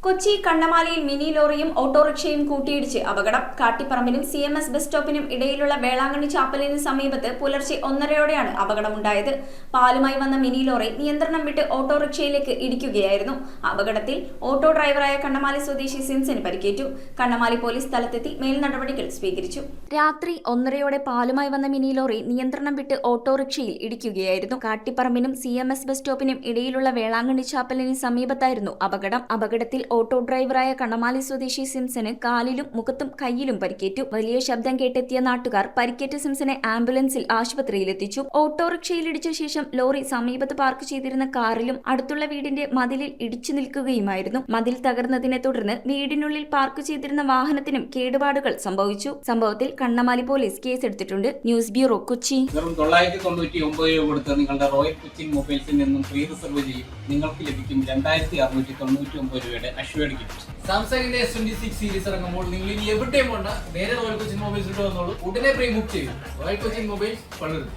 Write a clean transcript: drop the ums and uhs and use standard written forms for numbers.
Kochi കണ്ണമാലിയിൽ mini ലോറിയും ഓട്ടോറിക്ഷയും കൂട്ടിയിടിച്ച് അപകടം. കാട്ടിപ്പറമ്പിനും CMS ബസ് സ്റ്റോപ്പിനും ഇടയിലുള്ള വേളാങ്കണ്ണി ചാപ്പലിന് സമീപത്ത് പുലർച്ചെ 1:30-ഓടെയാണ് അപകടമുണ്ടായത്. പാലുമായി വന്ന മിനി ലോറി നിയന്ത്രണം വിട്ട് ഓട്ടോറിക്ഷയിലേക്ക് ഇടിക്കുകയായിരുന്നു. അപകടത്തിൽ ഓട്ടോ ഡ്രൈവറായ കണ്ണമാലി സ്വദേശി സിംസിന് പരിക്കേറ്റു. കണ്ണമാലി പോലീസ് സ്ഥലത്തെത്തി മേൽ നടപടികൾ സ്വീകരിച്ചു. രാത്രി 1:30-ഓടെ പാലുമായി വന്ന മിനി ലോറി നിയന്ത്രണം വിട്ട് ഓട്ടോറിക്ഷയിൽ ഇടിക്കുകയായിരുന്നു. കാട്ടിപ്പറമ്പിനും CMS ബസ് സ്റ്റോപ്പിനും ഇടയിലുള്ള വേളാങ്കണ്ണി ചാപ്പലിന് സമീപത്തായിരുന്നു അപകടം. അപകടത്തിൽ ഓട്ടോ ഡ്രൈവറായ കണ്ണമാലി സ്വദേശി സിംസന് കാലിലും മുഖത്തും കൈയിലും പരിക്കേറ്റു. വലിയ ശബ്ദം കേട്ടെത്തിയ നാട്ടുകാർ പരിക്കേറ്റ സിംസനെ ആംബുലൻസിൽ ആശുപത്രിയിലെത്തിച്ചു. ഓട്ടോറിക്ഷയിലിടിച്ച ശേഷം ലോറി സമീപത്ത് പാർക്ക് ചെയ്തിരുന്ന കാറിലും അടുത്തുള്ള വീടിന്റെ മതിലിൽ ഇടിച്ചു നിൽക്കുകയുമായിരുന്നു. മതിൽ തകർന്നതിനെ തുടർന്ന് വീടിനുള്ളിൽ പാർക്ക് ചെയ്തിരുന്ന വാഹനത്തിനും കേടുപാടുകൾ സംഭവിച്ചു. സംഭവത്തിൽ കണ്ണമാലി പോലീസ് കേസെടുത്തിട്ടുണ്ട്. News bureau, Kochi. 999 രൂപ കൊടുത്ത് നിങ്ങളുടെ റോയൽ കൊച്ചിൻ മൊബൈൽസിൽ നിന്നും ഫ്രീ റിസർവ് ചെയ്യും. നിങ്ങൾക്ക് ലഭിക്കും 2699 രൂപയുടെ അഷ്വേർഡ് ഗിഫ്റ്റ്. സാംസങ്ങിന്റെ S26 സീരീസ് ഇറങ്ങുമ്പോൾ നിങ്ങൾ ഇനി എവിടെയും പോണ്ട, നേരെ റോയൽ കൊച്ചിൻ മൊബൈൽസിൽ വന്നോളൂ. ഉടനെ പ്രീ ബുക്ക് ചെയ്യും. റോയൽ കൊച്ചിൻ മൊബൈൽസ് പണിത്.